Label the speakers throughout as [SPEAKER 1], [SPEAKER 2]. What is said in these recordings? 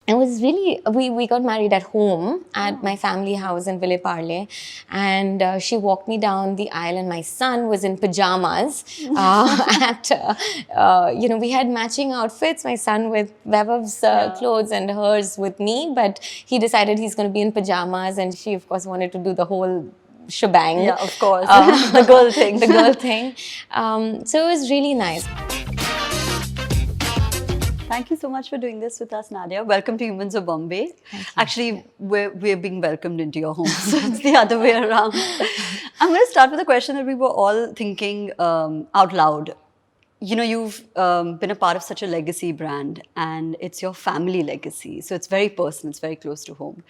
[SPEAKER 1] it was really, we got married at home at my family house in Ville Parle, and she walked me down the aisle, and my son was in pajamas. We had matching outfits, my son with Vevav's clothes and hers with me, but he decided he's going to be in pajamas, and she of course wanted to do the whole shebang.
[SPEAKER 2] Yeah, of course. The girl thing.
[SPEAKER 1] The girl thing. So it was really nice.
[SPEAKER 2] Thank you so much for doing this with us, Nadia. Welcome to Humans of Bombay. Actually, we're being welcomed into your home, so it's the other way around. I'm going to start with a question that we were all thinking out loud. You know, you've been a part of such a legacy brand, and it's your family legacy. So it's very personal, it's very close to home.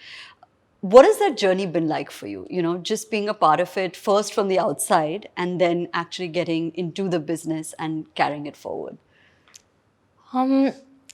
[SPEAKER 2] What has that journey been like for you? You know, just being a part of it, first from the outside, and then actually getting into the business and carrying it forward.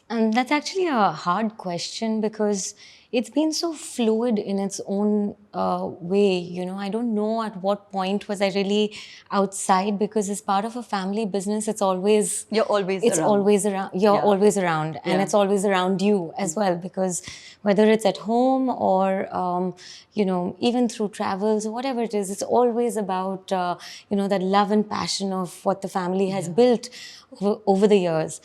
[SPEAKER 1] And that's actually a hard question because it's been so fluid in its own way. You know, I don't know at what point was I really outside, because as part of a family business, it's always always around. You're always around, and it's always around you as well. Because whether it's at home or even through travels or whatever it is, it's always about that love and passion of what the family has built over the years.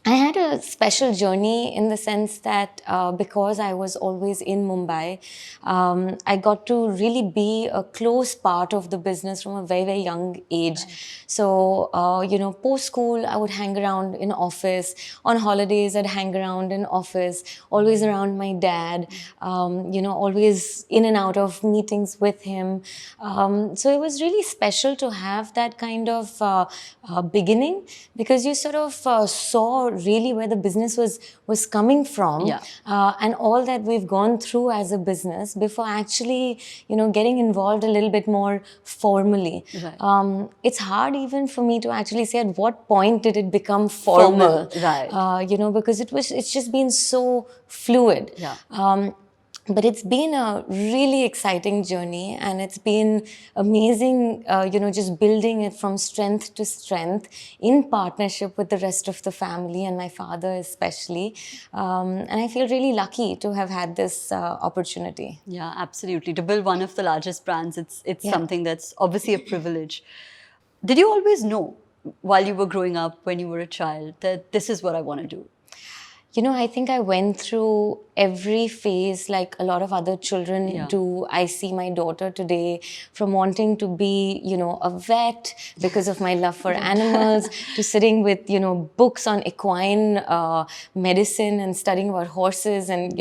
[SPEAKER 1] I had a special journey in the sense that because I was always in Mumbai, I got to really be a close part of the business from a very, very young age. Right. So, post-school, I would hang around in office. On holidays, I'd hang around in office, always around my dad, always in and out of meetings with him. So it was really special to have that kind of beginning, because you sort of saw really where the business was coming from, and all that we've gone through as a business before actually getting involved a little bit more formally. Right. It's hard even for me to actually say at what point did it become formal. Right. Because it's just been so fluid. But it's been a really exciting journey, and it's been amazing, just building it from strength to strength in partnership with the rest of the family and my father especially. And I feel really lucky to have had this opportunity.
[SPEAKER 2] Yeah, absolutely. To build one of the largest brands, it's something that's obviously a privilege. Did you always know while you were growing up, when you were a child, that this is what I want to do?
[SPEAKER 1] I think I went through every phase like a lot of other children do. I see my daughter today from wanting to be, a vet because of my love for animals, to sitting with, books on equine medicine and studying about horses and,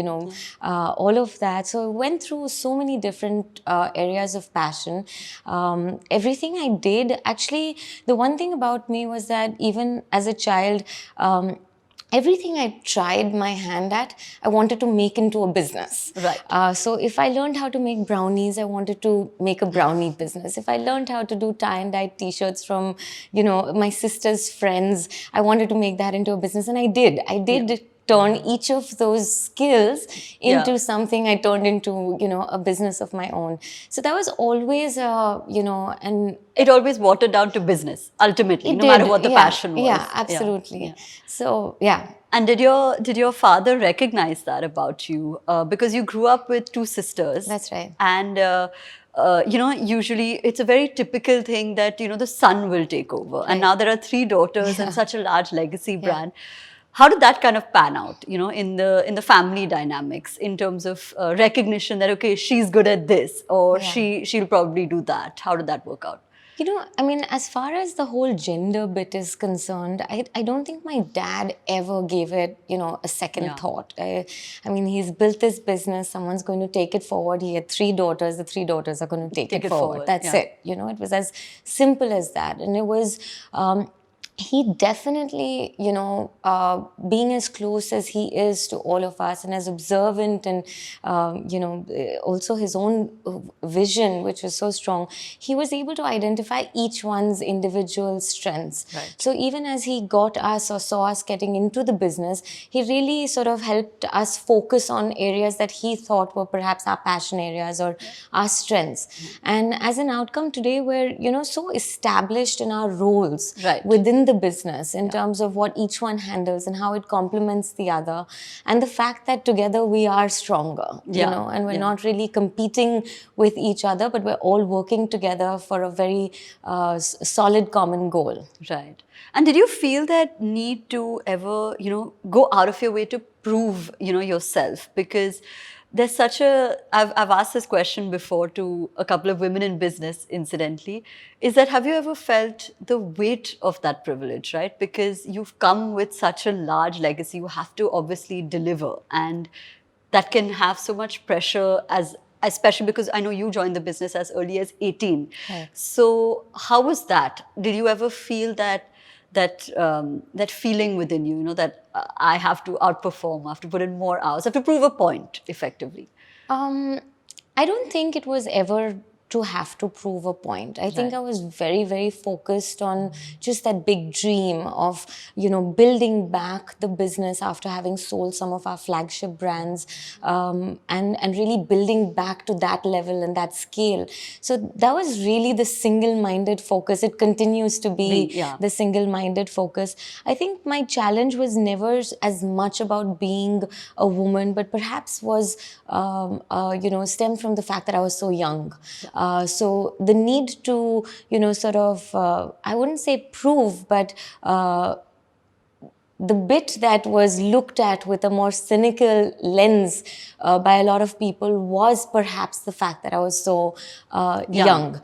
[SPEAKER 1] all of that. So I went through so many different areas of passion. Everything I did, actually, the one thing about me was that even as a child, everything I tried my hand at, I wanted to make into a business.
[SPEAKER 2] Right.
[SPEAKER 1] So if I learned how to make brownies, I wanted to make a brownie business. If I learned how to do tie and dye t-shirts from, my sister's friends, I wanted to make that into a business. And I did. Turn each of those skills into something I turned into, a business of my own. So that was always, and
[SPEAKER 2] it always watered down to business, ultimately, no matter what the passion was.
[SPEAKER 1] Yeah, absolutely. Yeah. So, yeah.
[SPEAKER 2] And did your father recognize that about you? Because you grew up with two sisters.
[SPEAKER 1] That's right.
[SPEAKER 2] And usually it's a very typical thing that, the son will take over. Right. And now there are three daughters and such a large legacy brand. How did that kind of pan out, in the family dynamics, in terms of recognition that, okay, she's good at this, or she'll probably do that? How did that work out?
[SPEAKER 1] As far as the whole gender bit is concerned, I don't think my dad ever gave it, a second thought. He's built this business, someone's going to take it forward. He had three daughters, the three daughters are going to take it forward. That's it. It was as simple as that. And it was... he definitely, being as close as he is to all of us and as observant and, also his own vision, which was so strong, he was able to identify each one's individual strengths. Right. So even as he got us or saw us getting into the business, he really sort of helped us focus on areas that he thought were perhaps our passion areas or our strengths. And as an outcome today, we're, so established in our roles within in the business in terms of what each one handles and how it complements the other, and the fact that together we are stronger, and we're not really competing with each other, but we're all working together for a very solid common goal.
[SPEAKER 2] Right. And did you feel that need to ever, go out of your way to prove, yourself? Because there's such a, I've asked this question before to a couple of women in business, incidentally, is that have you ever felt the weight of that privilege, right? Because you've come with such a large legacy, you have to obviously deliver. And that can have so much pressure especially because I know you joined the business as early as 18.
[SPEAKER 1] Right.
[SPEAKER 2] So how was that? Did you ever feel that feeling within you, that I have to outperform, I have to put in more hours, I have to prove a point effectively?
[SPEAKER 1] I don't think it was ever to have to prove a point. I think I was very, very focused on just that big dream of, building back the business after having sold some of our flagship brands, and really building back to that level and that scale. So that was really the single-minded focus. It continues to be the single-minded focus. I think my challenge was never as much about being a woman, but perhaps was, stemmed from the fact that I was so young. So the need to, I wouldn't say prove, but the bit that was looked at with a more cynical lens by a lot of people was perhaps the fact that I was so young.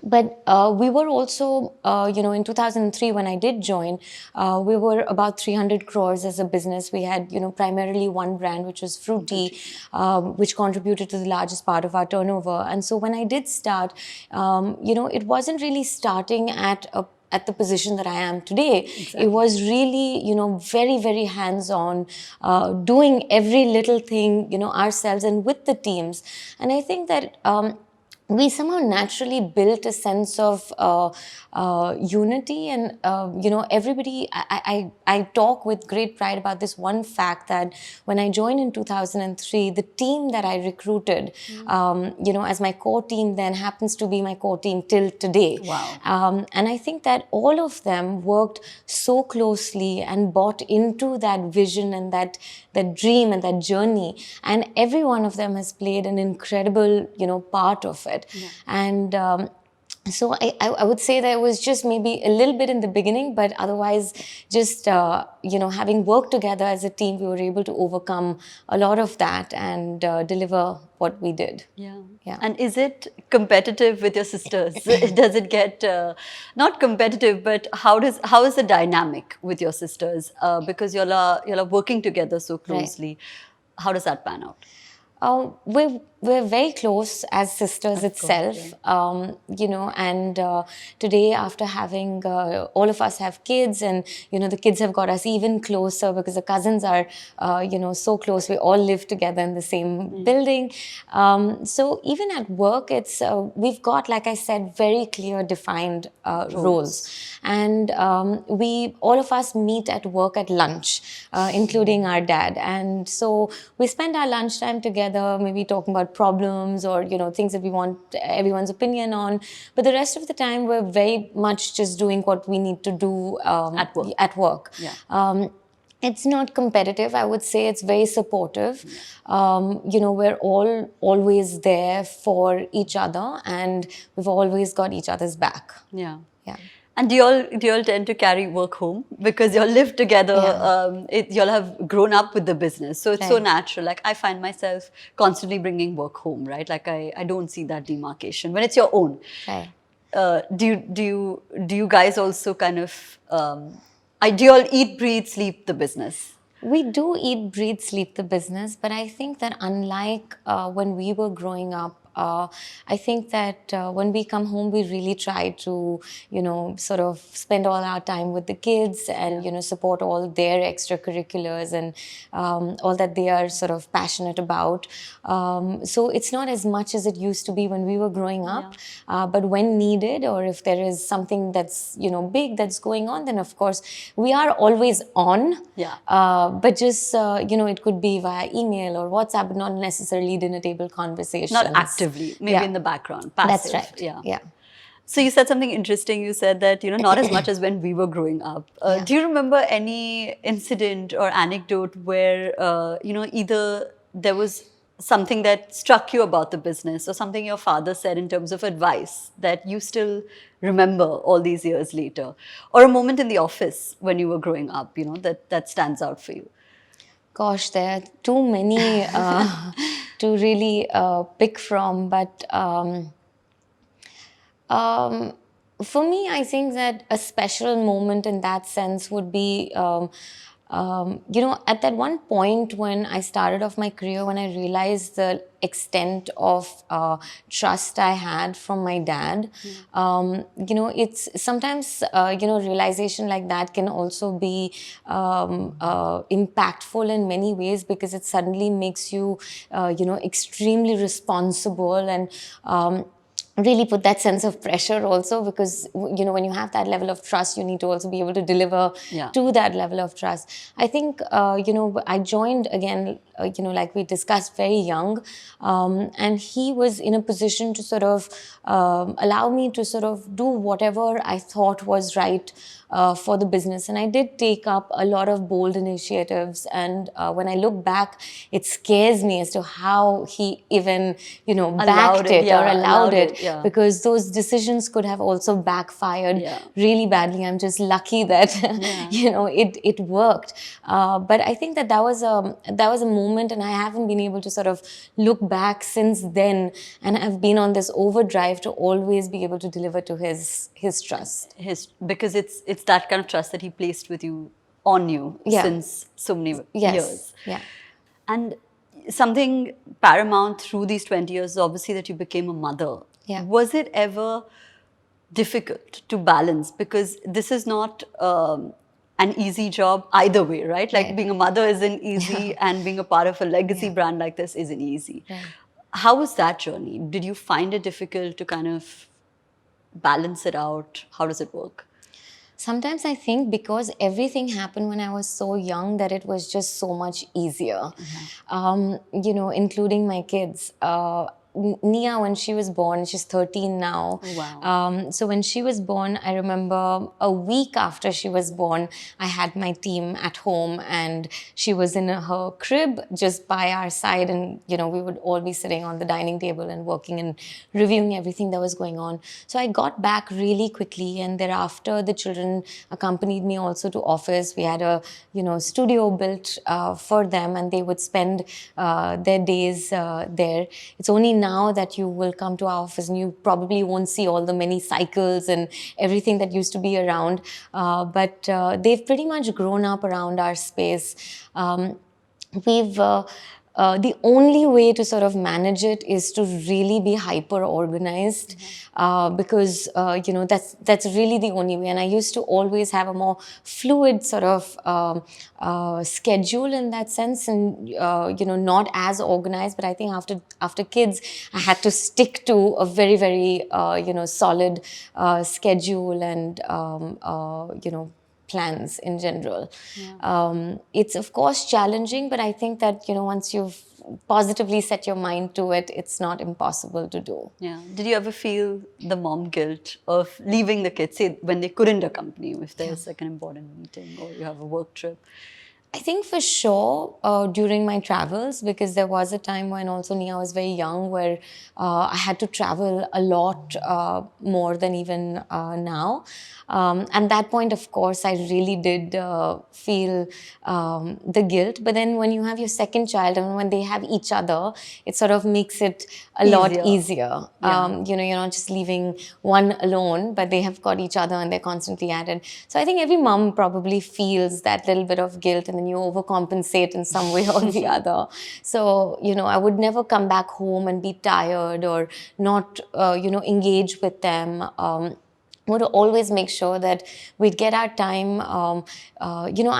[SPEAKER 1] But we were also, in 2003 when I did join, we were about 300 crores as a business. We had, primarily one brand, which was Frooti, which contributed to the largest part of our turnover. And so when I did start, it wasn't really starting at the position that I am today. Exactly. It was really, very, very hands-on, doing every little thing, ourselves and with the teams. And I think that we somehow naturally built a sense of unity, and everybody. I talk with great pride about this one fact that when I joined in 2003, the team that I recruited, as my core team then happens to be my core team till today.
[SPEAKER 2] Wow.
[SPEAKER 1] And I think that all of them worked so closely and bought into that vision and that dream and that journey, and every one of them has played an incredible, part of it. And so I would say that it was just maybe a little bit in the beginning, but otherwise just, having worked together as a team, we were able to overcome a lot of that and deliver what we did.
[SPEAKER 2] Yeah. And is it competitive with your sisters? Does it get, not competitive, but how is the dynamic with your sisters? Because you're working together so closely. Right. How does that pan out?
[SPEAKER 1] We're very close as sisters itself, and today after having, all of us have kids, and, the kids have got us even closer because the cousins are, so close. We all live together in the same building. So even at work, it's, we've got, like I said, very clear defined roles. And all of us meet at work at lunch, including our dad. And so we spend our lunchtime together, maybe talking about problems or, things that we want everyone's opinion on. But the rest of the time, we're very much just doing what we need to do at work.
[SPEAKER 2] Yeah.
[SPEAKER 1] It's not competitive. I would say it's very supportive. We're all always there for each other, and we've always got each other's back.
[SPEAKER 2] Yeah.
[SPEAKER 1] Yeah.
[SPEAKER 2] And do you all tend to carry work home because you all live together? You all have grown up with the business, so it's so natural. Like I find myself constantly bringing work home, right? Like I don't see that demarcation when it's your own.
[SPEAKER 1] Right.
[SPEAKER 2] Do you guys also kind of do you all eat, breathe, sleep the business?
[SPEAKER 1] We do eat, breathe, sleep the business, but I think that unlike when we were growing up, I think that when we come home, we really try to, sort of spend all our time with the kids and, support all their extracurriculars and all that they are sort of passionate about. So it's not as much as it used to be when we were growing up, but when needed, or if there is something that's, big that's going on, then of course we are always on.
[SPEAKER 2] Yeah.
[SPEAKER 1] But just, it could be via email or WhatsApp, but not necessarily dinner table conversations.
[SPEAKER 2] Not actively, maybe in the background, passive.
[SPEAKER 1] That's right. Yeah.
[SPEAKER 2] So you said something interesting. You said that, not as much as when we were growing up.
[SPEAKER 1] Yeah.
[SPEAKER 2] Do you remember any incident or anecdote where, either there was something that struck you about the business or something your father said in terms of advice that you still remember all these years later? Or a moment in the office when you were growing up, that stands out for you?
[SPEAKER 1] Gosh, there are too many to really pick from, but um, for me, I think that a special moment in that sense would be, at that one point when I started off my career, when I realized the extent of trust I had from my dad. It's sometimes, realization like that can also be impactful in many ways, because it suddenly makes you, extremely responsible, and really put that sense of pressure also, because when you have that level of trust, you need to also be able to deliver
[SPEAKER 2] Yeah.
[SPEAKER 1] to that level of trust. I think I joined again, like we discussed, very young, and he was in a position to sort of allow me to sort of do whatever I thought was right for the business. And I did take up a lot of bold initiatives, and when I look back, it scares me as to how he even backed it, or allowed it,
[SPEAKER 2] yeah.
[SPEAKER 1] because those decisions could have also backfired
[SPEAKER 2] Yeah.
[SPEAKER 1] really badly. I'm just lucky that it worked. But I think that was a moment, and I haven't been able to sort of look back since then, and I've been on this overdrive to always be able to deliver to his trust.
[SPEAKER 2] Because it's that kind of trust that he placed with you, on you,
[SPEAKER 1] Yeah.
[SPEAKER 2] since so many
[SPEAKER 1] Yes.
[SPEAKER 2] years.
[SPEAKER 1] Yeah.
[SPEAKER 2] And something paramount through these 20 years is obviously that you became a mother.
[SPEAKER 1] Yeah.
[SPEAKER 2] Was it ever difficult to balance? Because this is not an easy job either way, right? Like,
[SPEAKER 1] Right.
[SPEAKER 2] being a mother isn't easy, and being a part of a legacy brand like this isn't easy.
[SPEAKER 1] Right.
[SPEAKER 2] How was that journey? Did you find it difficult to kind of balance it out? How does it work?
[SPEAKER 1] Sometimes I think because everything happened when I was so young, that it was just so much easier, including my kids. Nia, when she was born, she's 13 now.
[SPEAKER 2] Oh, wow.
[SPEAKER 1] So when she was born, I remember a week after she was born, I had my team at home, and she was in her crib just by our side, and we would all be sitting on the dining table and working and reviewing everything that was going on. So I got back really quickly, and thereafter the children accompanied me also to office. We had a studio built for them, and they would spend their days there. It's only now that you will come to our office, and you probably won't see all the many cycles and everything that used to be around, but they've pretty much grown up around our space. We've the only way to sort of manage it is to really be hyper organized, because that's really the only way. And I used to always have a more fluid sort of schedule in that sense, and not as organized. But I think after kids, I had to stick to a very, very solid schedule, and plans in general. It's of course challenging, but I think that once you've positively set your mind to it, it's not impossible to do.
[SPEAKER 2] Yeah. Did you ever feel the mom guilt of leaving the kids, say, when they couldn't accompany you, if there's like an important meeting or you have a work trip?
[SPEAKER 1] I think for sure during my travels, because there was a time when also Nia was very young, where I had to travel a lot more than even now. At that point, of course, I really did feel the guilt. But then when you have your second child, and when they have each other, it sort of makes it a lot easier.
[SPEAKER 2] Yeah.
[SPEAKER 1] You're not just leaving one alone, but they have got each other, and they're constantly at it. So I think every mom probably feels that little bit of guilt, and then you overcompensate in some way or the other. So, I would never come back home and be tired, or not, engage with them. Would always make sure that we'd get our time. I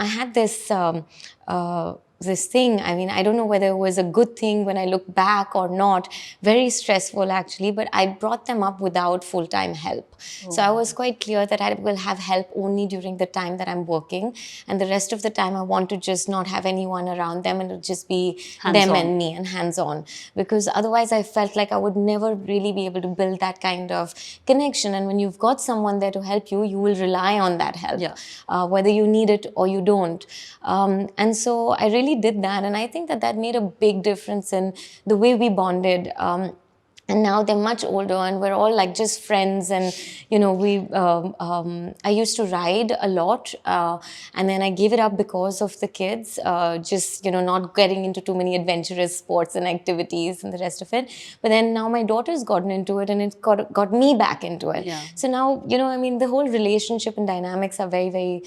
[SPEAKER 1] had this this thing. I mean, I don't know whether it was a good thing when I look back or not. Very stressful, actually, but I brought them up without full-time help. So I was quite clear that I will have help only during the time that I'm working, and the rest of the time I want to just not have anyone around them, and it'll just be them and me and hands-on, because otherwise I felt like I would never really be able to build that kind of connection. And when you've got someone there to help you, you will rely on that help, whether you need it or you don't. And so I really did that, and I think that that made a big difference in the way we bonded. And now they're much older, and we're all like just friends. And I used to ride a lot, and then I gave it up because of the kids. Just not getting into too many adventurous sports and activities and the rest of it. But then now my daughter's gotten into it, and it got me back into it. So now the whole relationship and dynamics are very, very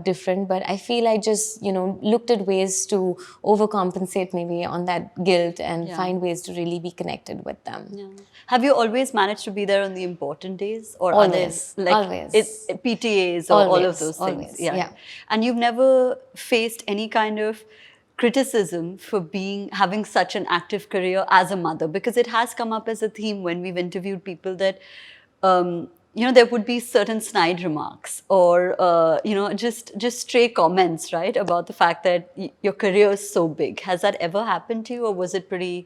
[SPEAKER 1] different. But I feel I just looked at ways to overcompensate maybe on that guilt and find ways to really be connected with them.
[SPEAKER 2] Yeah. Have you always managed to be there on the important days, or
[SPEAKER 1] always,
[SPEAKER 2] are there
[SPEAKER 1] always
[SPEAKER 2] PTAs or all of those things?
[SPEAKER 1] Yeah.
[SPEAKER 2] And you've never faced any kind of criticism for having such an active career as a mother, because it has come up as a theme when we've interviewed people that there would be certain snide remarks or just stray comments, right, about the fact that your career is so big. Has that ever happened to you, or was it pretty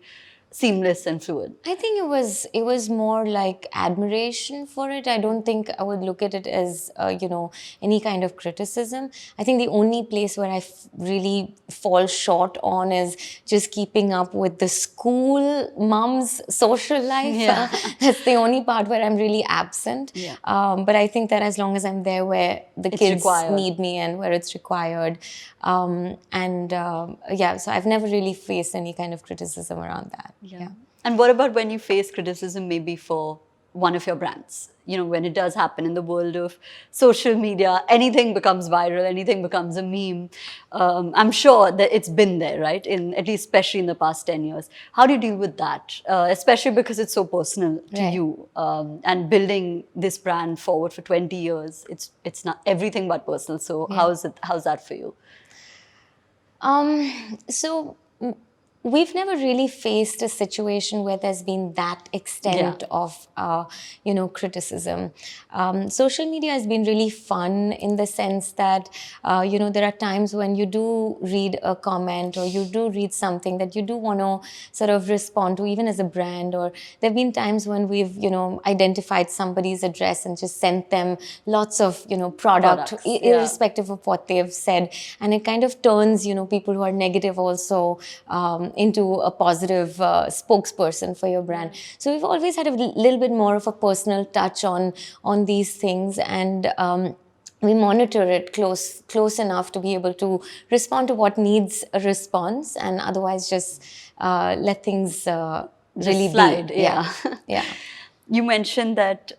[SPEAKER 2] seamless and fluid?
[SPEAKER 1] I think it was more like admiration for it. I don't think I would look at it as any kind of criticism. I think the only place where I really fall short on is just keeping up with the school mom's social life. That's the only part where I'm really absent. But I think that as long as I'm there where the kids need me and where it's required, so I've never really faced any kind of criticism around that. Yeah.
[SPEAKER 2] And what about when you face criticism maybe for one of your brands? When it does happen in the world of social media, anything becomes viral, anything becomes a meme. I'm sure that it's been there, right? At least especially in the past 10 years. How do you deal with that? Especially because it's so personal to you, and building this brand forward for 20 years, it's not everything but personal. So how's that for you?
[SPEAKER 1] So we've never really faced a situation where there's been that extent of, criticism. Social media has been really fun in the sense that, there are times when you do read a comment or you do read something that you do want to sort of respond to, even as a brand. Or there have been times when we've, identified somebody's address and just sent them lots of, products, irrespective of what they've said. And it kind of turns, people who are negative also into a positive spokesperson for your brand. So we've always had a little bit more of a personal touch on these things, and we monitor it close enough to be able to respond to what needs a response, and otherwise just let things really
[SPEAKER 2] slide.
[SPEAKER 1] Be. Yeah.
[SPEAKER 2] You mentioned that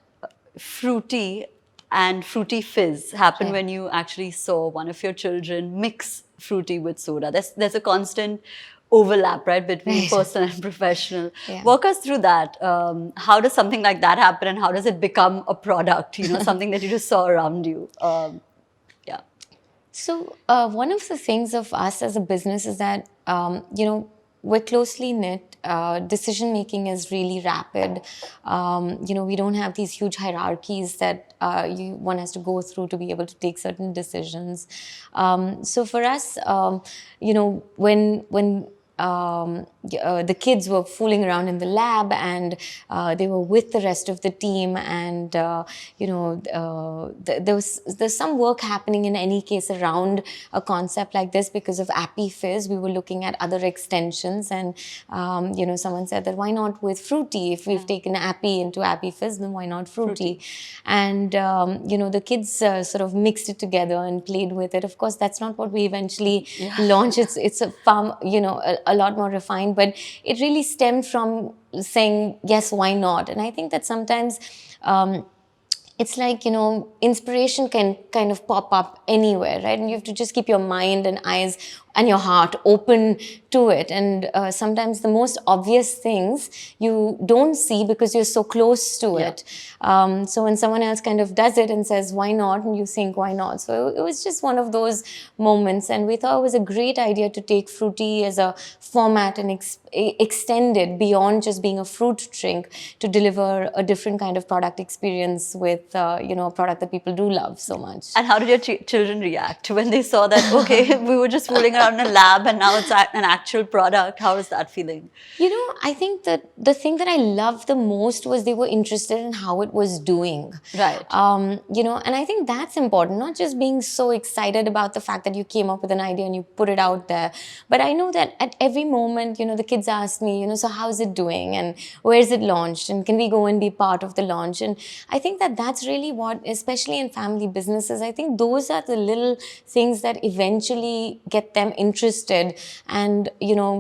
[SPEAKER 2] Frooti and Frooti Fizz happened when you actually saw one of your children mix fruity with soda. There's a constant overlap, right, between personal and professional. Walk us through that. How does something like that happen, and how does it become a product, something that you just saw around you?
[SPEAKER 1] So one of the things of us as a business is that, we're closely knit. Decision making is really rapid. We don't have these huge hierarchies that one has to go through to be able to take certain decisions. So for us, when the kids were fooling around in the lab, and they were with the rest of the team, and there's some work happening in any case around a concept like this because of Appy Fizz. We were looking at other extensions, and someone said that why not with Frooti? If we've taken Appy into Appy Fizz, then why not Frooti? And the kids sort of mixed it together and played with it. Of course, that's not what we eventually launched. It's a far a lot more refined, but it really stemmed from saying, yes, why not? And I think that sometimes it's like, inspiration can kind of pop up anywhere, right? And you have to just keep your mind and eyes and your heart open to it. And sometimes the most obvious things you don't see because you're so close to it. So when someone else kind of does it and says, why not? And you think, why not? So it was just one of those moments. And we thought it was a great idea to take Frooti as a format and extend it beyond just being a fruit drink to deliver a different kind of product experience with, a product that people do love so much.
[SPEAKER 2] And how did your children react when they saw that, okay, we were just fooling around in a lab and now it's an actual product? How was that feeling?
[SPEAKER 1] I think that the thing that I loved the most was they were interested in how it was doing.
[SPEAKER 2] Right.
[SPEAKER 1] And I think that's important, not just being so excited about the fact that you came up with an idea and you put it out there. But I know that at every moment, the kids ask me, so how's it doing and where's it launched and can we go and be part of the launch? And I think that that's really what, especially in family businesses, I think those are the little things that eventually get them interested and,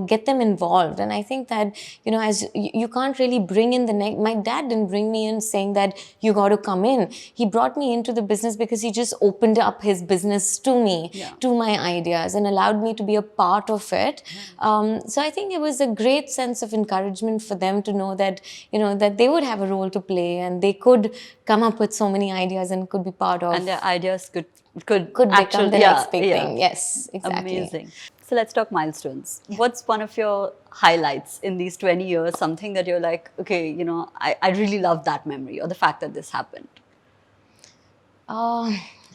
[SPEAKER 1] get them involved. And I think that, as you can't really bring in my dad didn't bring me in saying that you got to come in. He brought me into the business because he just opened up his business to me, to my ideas, and allowed me to be a part of it. So I think it was a great sense of encouragement for them to know that, that they would have a role to play and they could come up with so many ideas and could be part of.
[SPEAKER 2] And their ideas could
[SPEAKER 1] become the next big thing. Yes, exactly.
[SPEAKER 2] Amazing. So let's talk milestones. What's one of your highlights in these 20 years? Something that you're like, okay, I really love that memory or the fact that this happened.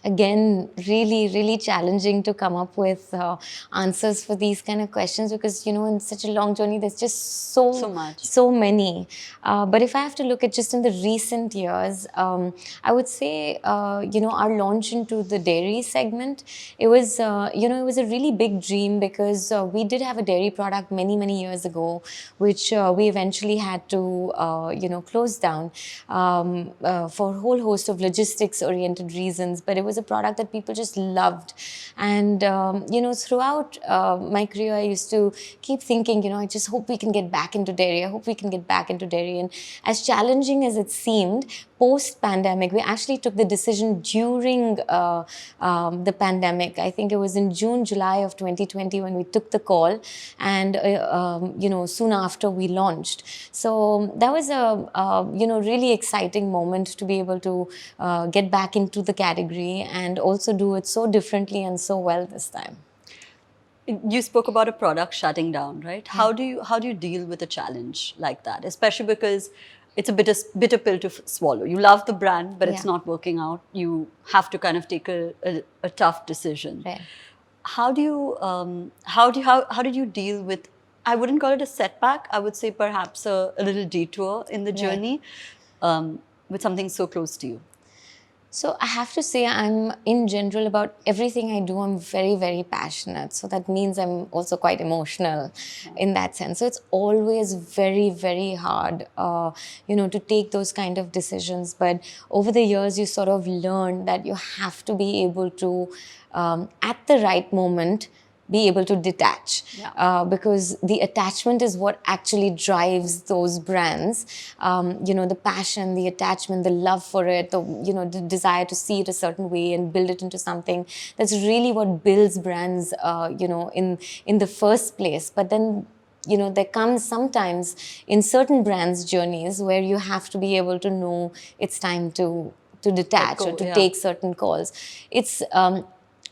[SPEAKER 1] Again, really, really challenging to come up with answers for these kind of questions because, in such a long journey, there's just so many. But if I have to look at just in the recent years, I would say, our launch into the dairy segment, it was, it was a really big dream because we did have a dairy product many, many years ago, which we eventually had to, close down for a whole host of logistics-oriented reasons. But it was a product that people just loved. And, throughout my career, I used to keep thinking, I just hope we can get back into dairy. I hope we can get back into dairy. And as challenging as it seemed, post-pandemic, we actually took the decision during the pandemic. I think it was in June, July of 2020 when we took the call and, soon after we launched. So that was a, really exciting moment to be able to get back into the category and also do it so differently and so well this time.
[SPEAKER 2] You spoke about a product shutting down, right? How do you deal with a challenge like that? Especially because it's a bitter pill to swallow. You love the brand, but it's not working out. You have to kind of take a tough decision.
[SPEAKER 1] Right.
[SPEAKER 2] How did you deal with? I wouldn't call it a setback. I would say perhaps a little detour in the journey with something so close to you.
[SPEAKER 1] So I have to say I'm, in general, about everything I do, I'm very, very passionate. So that means I'm also quite emotional in that sense. So it's always very, very hard, to take those kind of decisions. But over the years, you sort of learn that you have to be able to, at the right moment, be able to detach because the attachment is what actually drives those brands. The passion, the attachment, the love for it, the desire to see it a certain way and build it into something. That's really what builds brands, in the first place. But then, there comes sometimes in certain brands' journeys where you have to be able to know it's time to detach or to take certain calls. It's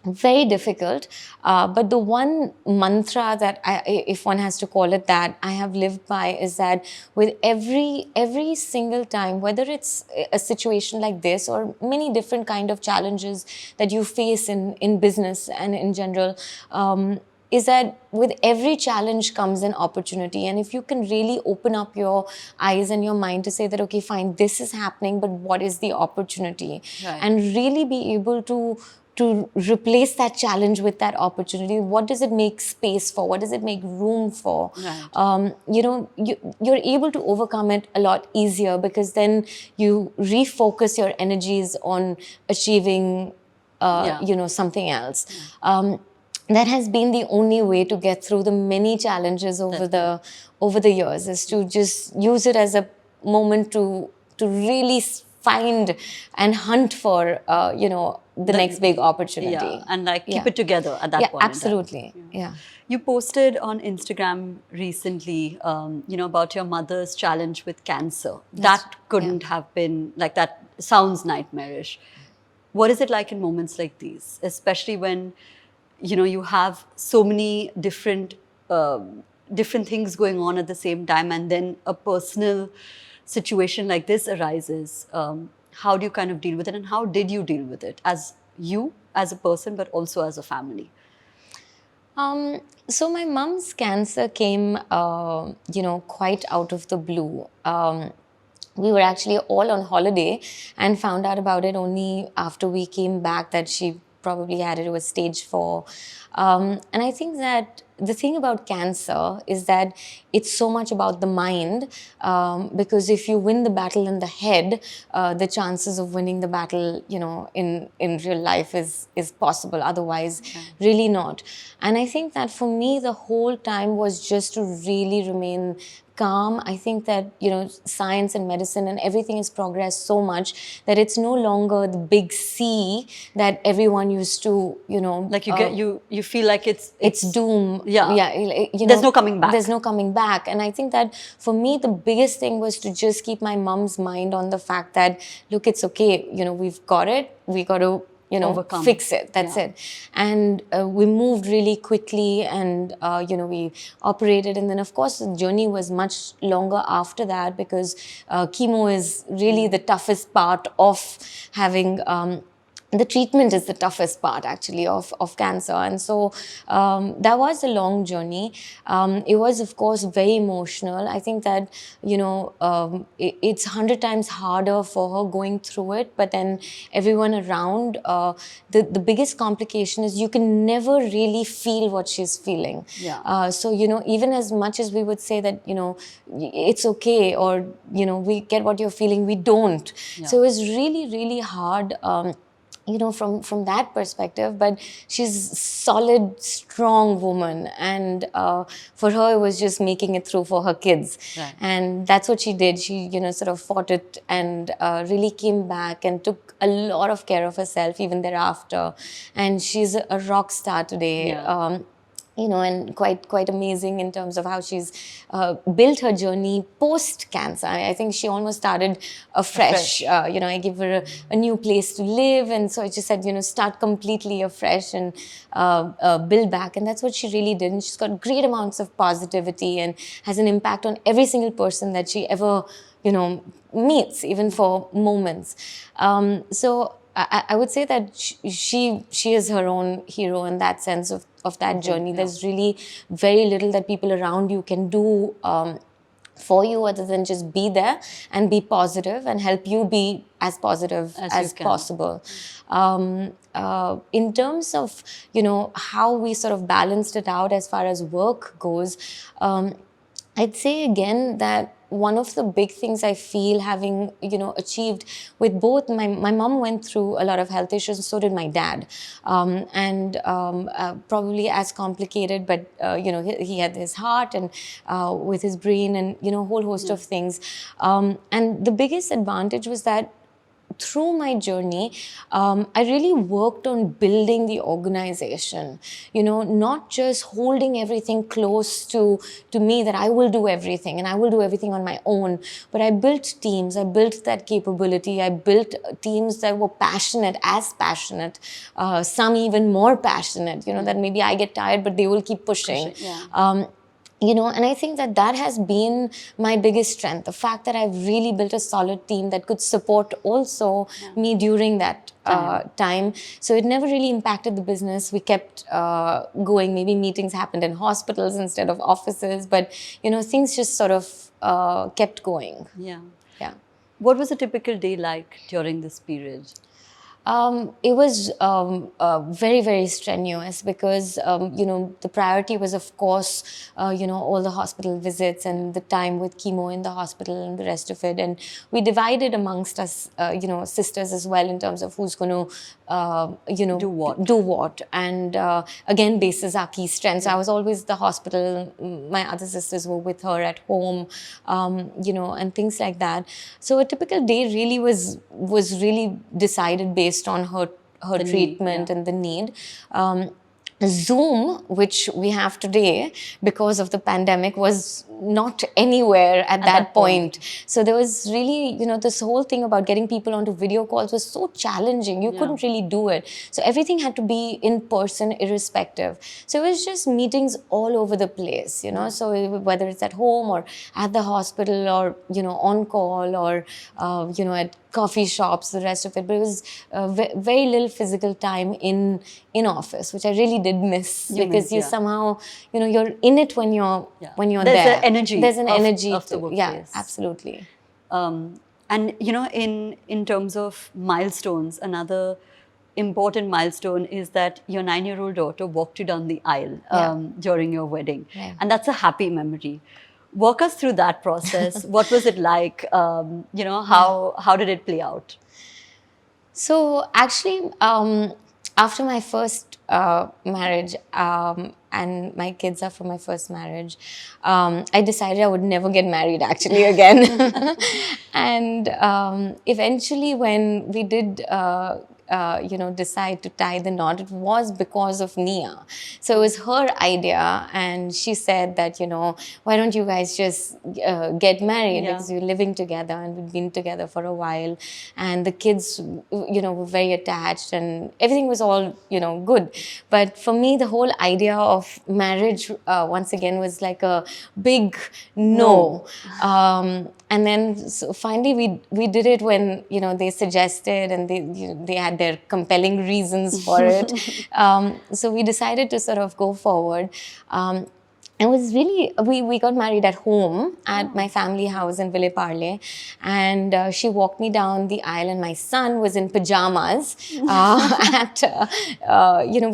[SPEAKER 1] very difficult, but the one mantra that if one has to call it that, I have lived by is that with every single time, whether it's a situation like this or many different kind of challenges that you face in business and in general, is that with every challenge comes an opportunity. And if you can really open up your eyes and your mind to say that, okay, fine, this is happening, but what is the opportunity?
[SPEAKER 2] Right.
[SPEAKER 1] And really be able to replace that challenge with that opportunity. What does it make space for? What does it make room for?
[SPEAKER 2] Right.
[SPEAKER 1] You're able to overcome it a lot easier because then you refocus your energies on achieving, something else. That has been the only way to get through the many challenges over the years, is to just use it as a moment to really find and hunt for, the next big opportunity.
[SPEAKER 2] Yeah, and like keep it together at that point.
[SPEAKER 1] Absolutely. Yeah.
[SPEAKER 2] You posted on Instagram recently, about your mother's challenge with cancer. That couldn't have been like that. Sounds nightmarish. What is it like in moments like these, especially when you have so many different things going on at the same time, and then a personal situation like this arises? How do you kind of deal with it, and how did you deal with it as you as a person, but also as a family?
[SPEAKER 1] So my mom's cancer came, quite out of the blue. We were actually all on holiday and found out about it only after we came back that she probably had it was stage 4. And I think that the thing about cancer is that it's so much about the mind, because if you win the battle in the head, the chances of winning the battle, in real life is possible. Otherwise, really not. And I think that for me, the whole time was just to really remain calm. I think that, science and medicine and everything has progressed so much that it's no longer the big C that everyone used to,
[SPEAKER 2] like you feel like
[SPEAKER 1] it's doom.
[SPEAKER 2] Yeah. There's no coming back.
[SPEAKER 1] There's no coming back. And I think that for me, the biggest thing was to just keep my mom's mind on the fact that, look, it's okay. We've got it. We got to,
[SPEAKER 2] overcome.
[SPEAKER 1] Fix it. That's it. And we moved really quickly, and, we operated. And then, of course, the journey was much longer after that, because chemo is really the toughest part of having the treatment is the toughest part actually of cancer. And so that was a long journey. It was, of course, very emotional. I think that, it's 100 times harder for her going through it, but then everyone around, the biggest complication is you can never really feel what she's feeling. So, even as much as we would say that, it's okay, or, we get what you're feeling, we don't. So it was really, really hard. From that perspective, but she's a solid, strong woman, and for her it was just making it through for her kids, and that's what she did. She, sort of fought it and really came back and took a lot of care of herself even thereafter, and she's a rock star today. And quite amazing in terms of how she's built her journey post-cancer. I think she almost started afresh. I give her a new place to live, and so I just said, start completely afresh and build back. And that's what she really did. And she's got great amounts of positivity and has an impact on every single person that she ever, meets, even for moments. So I would say that she is her own hero in that sense of that journey. There's really very little that people around you can do for you other than just be there and be positive and help you be as positive as possible. In terms of, how we sort of balanced it out as far as work goes, I'd say again that one of the big things I feel having, achieved with both, my mom went through a lot of health issues, and so did my dad. Probably as complicated, but, he had his heart and with his brain and, a whole host of things. And the biggest advantage was that through my journey, I really worked on building the organization, not just holding everything close to me that I will do everything and I will do everything on my own. But I built teams, I built that capability, I built teams that were passionate, some even more passionate, that maybe I get tired, but they will keep pushing. And I think that has been my biggest strength, the fact that I've really built a solid team that could support also me during that time. So it never really impacted the business. We kept going. Maybe meetings happened in hospitals instead of offices, but, things just sort of kept going. Yeah.
[SPEAKER 2] What was a typical day like during this period?
[SPEAKER 1] It was very, very strenuous because, the priority was, of course, all the hospital visits and the time with chemo in the hospital and the rest of it. And we divided amongst us, sisters as well in terms of who's going to, do what. And again, bases our key strengths. I was always at the hospital. My other sisters were with her at home, and things like that. So a typical day really was really decided based on her her
[SPEAKER 2] The need,
[SPEAKER 1] treatment
[SPEAKER 2] yeah.
[SPEAKER 1] and the need. Zoom, which we have today because of the pandemic, was not anywhere at that point. So there was really, this whole thing about getting people onto video calls was so challenging. You couldn't really do it. So everything had to be in person, irrespective. So it was just meetings all over the place, So whether it's at home or at the hospital or, on call or, at coffee shops, the rest of it. But it was very little physical time in office, which I really did miss because you somehow, you're in it when you're
[SPEAKER 2] There's
[SPEAKER 1] there.
[SPEAKER 2] An energy.
[SPEAKER 1] There's an energy
[SPEAKER 2] of the workplace.
[SPEAKER 1] Yeah, absolutely.
[SPEAKER 2] And in terms of milestones, another important milestone is that your 9-year-old daughter walked you down the aisle during your wedding, and that's a happy memory. Walk us through that process. What was it like? How did it play out?
[SPEAKER 1] So actually, after my first marriage, and my kids are from my first marriage, I decided I would never get married actually again. And eventually when we did decide to tie the knot, it was because of Nia. So it was her idea, and she said that, why don't you guys just get married, because you're living together and we've been together for a while, and the kids, were very attached and everything was all, good. But for me, the whole idea of marriage, once again, was like a big no. And then so finally we did it when, they suggested, and they had their compelling reasons for it. So we decided to sort of go forward. It was really, we got married at home at my family house in Parle, and she walked me down the aisle, and my son was in pajamas. We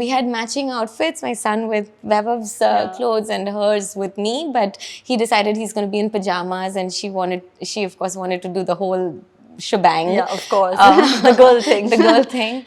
[SPEAKER 1] had matching outfits, my son with Bev's clothes and hers with me, but he decided he's going to be in pajamas, and she of course wanted to do the whole shebang.
[SPEAKER 2] Yeah, of course. The girl thing.
[SPEAKER 1] The girl thing.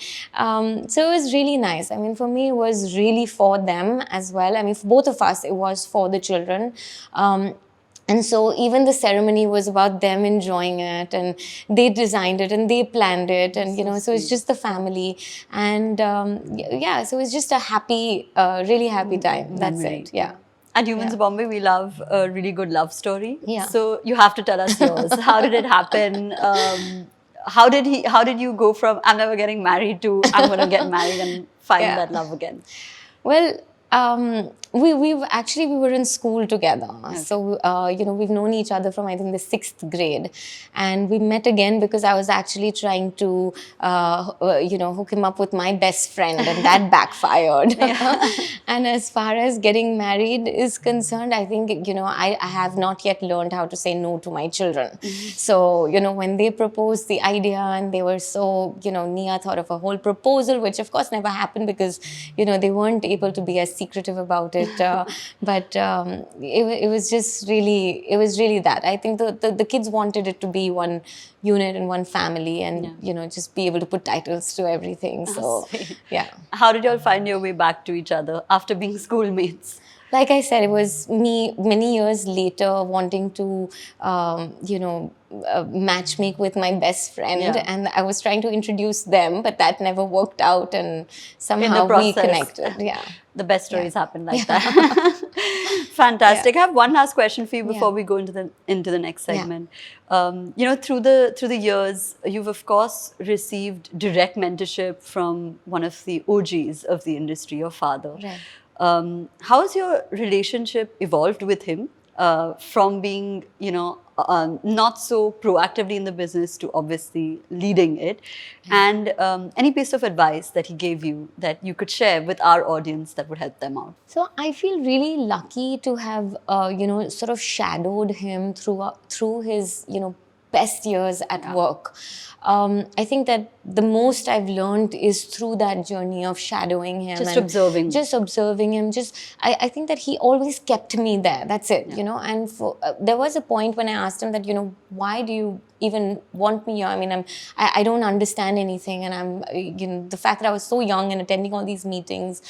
[SPEAKER 1] So it was really nice. I mean, for me, it was really for them as well. I mean, for both of us, it was for the children. And so even the ceremony was about them enjoying it, and they designed it and they planned it, and so it's just the family, and so it was just a happy, really happy time. That's it. Yeah.
[SPEAKER 2] At Humans of Bombay, we love a really good love story.
[SPEAKER 1] Yeah.
[SPEAKER 2] So you have to tell us yours. How did it happen? How did you go from I'm never getting married to I'm going to get married and find that love again?
[SPEAKER 1] Well, we were in school together. Okay. So, we've known each other from, I think, the 6th grade. And we met again because I was actually trying to, hook him up with my best friend, and that backfired. And as far as getting married is concerned, I think, I have not yet learned how to say no to my children. Mm-hmm. So, when they proposed the idea, and they were so, Nia thought of a whole proposal, which of course never happened because, they weren't able to be as secretive about it. But it was just really, that. I think the kids wanted it to be one unit and one family, and, just be able to put titles to everything. So, yeah.
[SPEAKER 2] How did you all find your way back to each other after being schoolmates?
[SPEAKER 1] Like I said, it was me many years later wanting to, matchmake with my best friend, and I was trying to introduce them, but that never worked out, and somehow we connected. Yeah,
[SPEAKER 2] the best stories happen like that. Fantastic. I have one last question for you before we go into the next segment. Through the years, you've of course received direct mentorship from one of the OGs of the industry, your father.
[SPEAKER 1] Right.
[SPEAKER 2] How has your relationship evolved with him from being, not so proactively in the business to obviously leading it? And any piece of advice that he gave you that you could share with our audience that would help them out?
[SPEAKER 1] So I feel really lucky to have, sort of shadowed him through his, best years at work. I think that the most I've learned is through that journey of shadowing him.
[SPEAKER 2] Just observing.
[SPEAKER 1] Just observing him. I think that he always kept me there. That's it, And there was a point when I asked him that, why do you even want me here? I mean, I don't understand anything. And the fact that I was so young and attending all these meetings,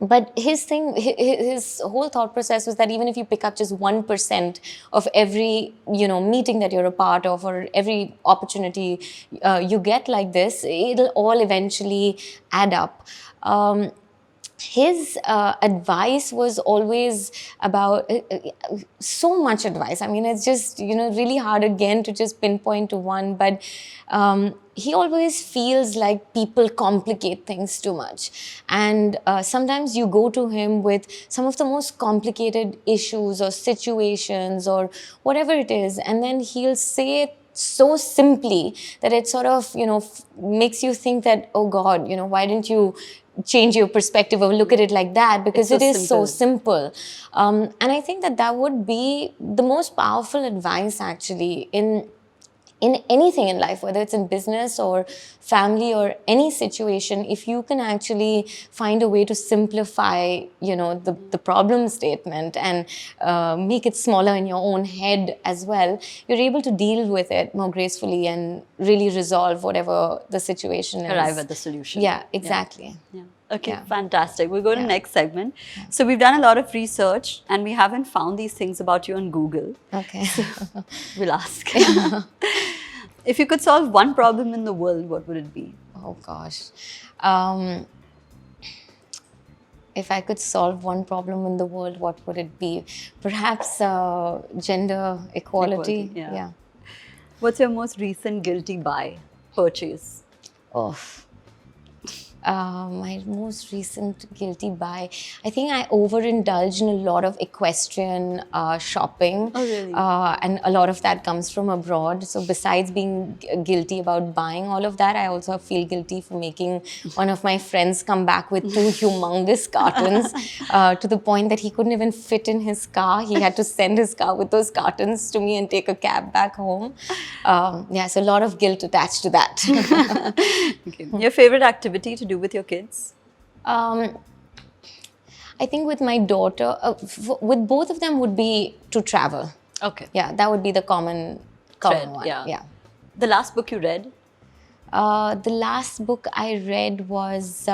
[SPEAKER 1] But his whole thought process was that even if you pick up just 1% of every, meeting that you're a part of, or every opportunity you get like this, it'll all eventually add up. His advice was always about so much advice. I mean, it's just, really hard again to just pinpoint to one, but he always feels like people complicate things too much. And sometimes you go to him with some of the most complicated issues or situations or whatever it is, and then he'll say it so simply that it sort of, makes you think that, oh God, why didn't you change your perspective or look at it like that, because it is so simple. And I think that would be the most powerful advice actually in anything in life, whether it's in business or family or any situation. If you can actually find a way to simplify, the problem statement and make it smaller in your own head as well, you're able to deal with it more gracefully and really resolve whatever the situation is.
[SPEAKER 2] Arrive at the solution.
[SPEAKER 1] Yeah, exactly.
[SPEAKER 2] Yeah. Okay,
[SPEAKER 1] Yeah.
[SPEAKER 2] fantastic. We'll go to the next segment. So we've done a lot of research and we haven't found these things about you on Google.
[SPEAKER 1] Okay.
[SPEAKER 2] We'll ask. If you could solve one problem in the world, what would it be?
[SPEAKER 1] Oh gosh. If I could solve one problem in the world, what would it be? Perhaps gender equality.
[SPEAKER 2] Yeah. What's your most recent guilty buy, purchase?
[SPEAKER 1] Oh. My most recent guilty buy, I think I overindulged in a lot of equestrian shopping.
[SPEAKER 2] Oh, really?
[SPEAKER 1] And a lot of that comes from abroad. So besides being guilty about buying all of that, I also feel guilty for making one of my friends come back with 2 humongous cartons to the point that he couldn't even fit in his car. He had to send his car with those cartons to me and take a cab back home. So a lot of guilt attached to that.
[SPEAKER 2] Okay. Your favorite activity to do with your kids?
[SPEAKER 1] I think with my daughter, with both of them would be to travel.
[SPEAKER 2] Okay.
[SPEAKER 1] Yeah, that would be the common one. Yeah.
[SPEAKER 2] The last book you read?
[SPEAKER 1] The last book I read was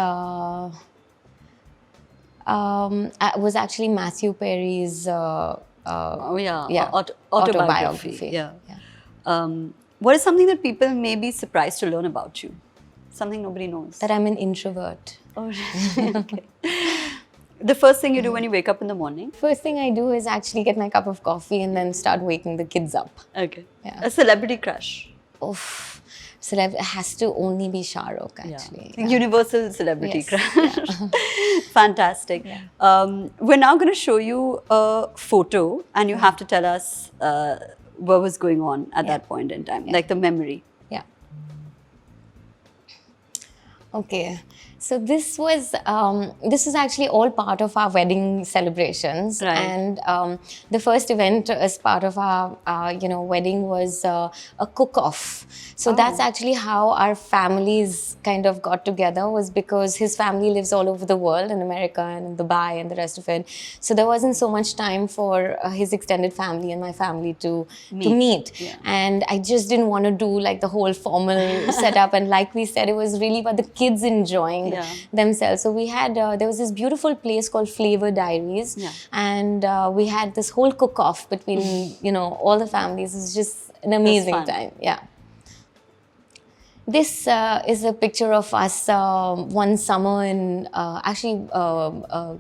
[SPEAKER 1] actually Matthew Perry's autobiography.
[SPEAKER 2] Yeah. What is something that people may be surprised to learn about you? Something nobody knows.
[SPEAKER 1] That I'm an introvert.
[SPEAKER 2] Oh, really? Okay. The first thing you do when you wake up in the morning?
[SPEAKER 1] First thing I do is actually get my cup of coffee and then start waking the kids up.
[SPEAKER 2] Okay.
[SPEAKER 1] Yeah.
[SPEAKER 2] A celebrity crush?
[SPEAKER 1] Oof. It has to only be Shah Rukh, actually.
[SPEAKER 2] Yeah. Universal celebrity crush.
[SPEAKER 1] Yeah.
[SPEAKER 2] Fantastic. Yeah. We're now going to show you a photo and you have to tell us what was going on at that point in time, like the memory.
[SPEAKER 1] Yeah. Okay. So this was actually all part of our wedding celebrations,
[SPEAKER 2] right.
[SPEAKER 1] And the first event as part of our wedding was a cook-off. So that's actually how our families kind of got together, was because his family lives all over the world, in America and in Dubai and the rest of it. So there wasn't so much time for his extended family and my family to meet.
[SPEAKER 2] Yeah.
[SPEAKER 1] And I just didn't want to do like the whole formal setup. And like we said, it was really about the kids enjoying themselves. So we had, there was this beautiful place called Flavor Diaries.
[SPEAKER 2] Yeah.
[SPEAKER 1] And we had this whole cook-off between, all the families. It was just an amazing time. Yeah. This is a picture of us one summer in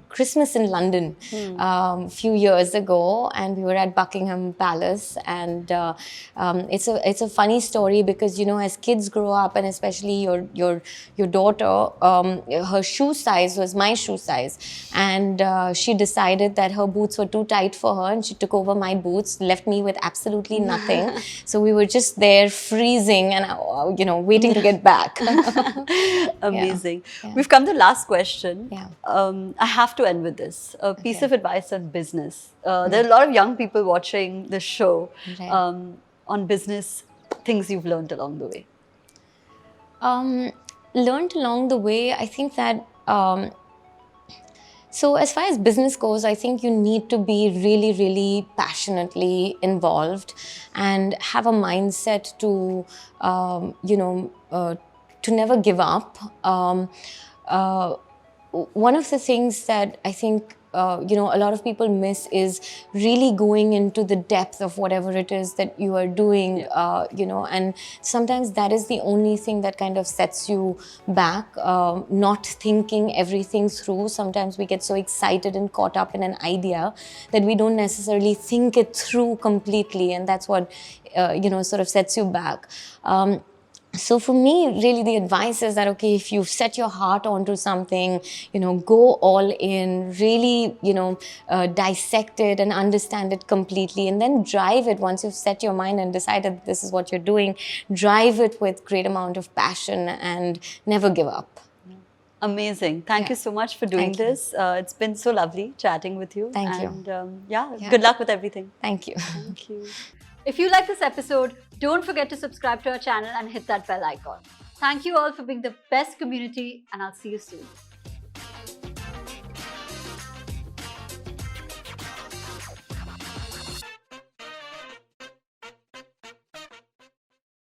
[SPEAKER 1] Christmas in London a few years ago, and we were at Buckingham Palace. And it's a funny story because as kids grow up, and especially your daughter, her shoe size was my shoe size, and she decided that her boots were too tight for her, and she took over my boots, left me with absolutely nothing. So we were just there freezing and waiting to get back.
[SPEAKER 2] Amazing. Yeah. We've come to the last question.
[SPEAKER 1] Yeah.
[SPEAKER 2] I have to end with this. A piece of advice on business. There are a lot of young people watching this show on business, things you've learned along the way.
[SPEAKER 1] Learned along the way, I think that so as far as business goes, I think you need to be really, really passionately involved and have a mindset to, to never give up. one of the things that I think a lot of people miss is really going into the depth of whatever it is that you are doing. And sometimes that is the only thing that kind of sets you back. Not thinking everything through. Sometimes we get so excited and caught up in an idea that we don't necessarily think it through completely, and that's what sort of sets you back. So for me, really the advice is that, okay, if you set your heart onto something, go all in, really, dissect it and understand it completely, and then drive it. Once you've set your mind and decided this is what you're doing, drive it with great amount of passion and never give up.
[SPEAKER 2] Amazing. Thank you so much for doing this. It's been so lovely chatting with you.
[SPEAKER 1] Thank you.
[SPEAKER 2] And good luck with everything.
[SPEAKER 1] Thank you.
[SPEAKER 2] Thank you. If you like this episode, don't forget to subscribe to our channel and hit that bell icon. Thank you all for being the best community, and I'll see you soon.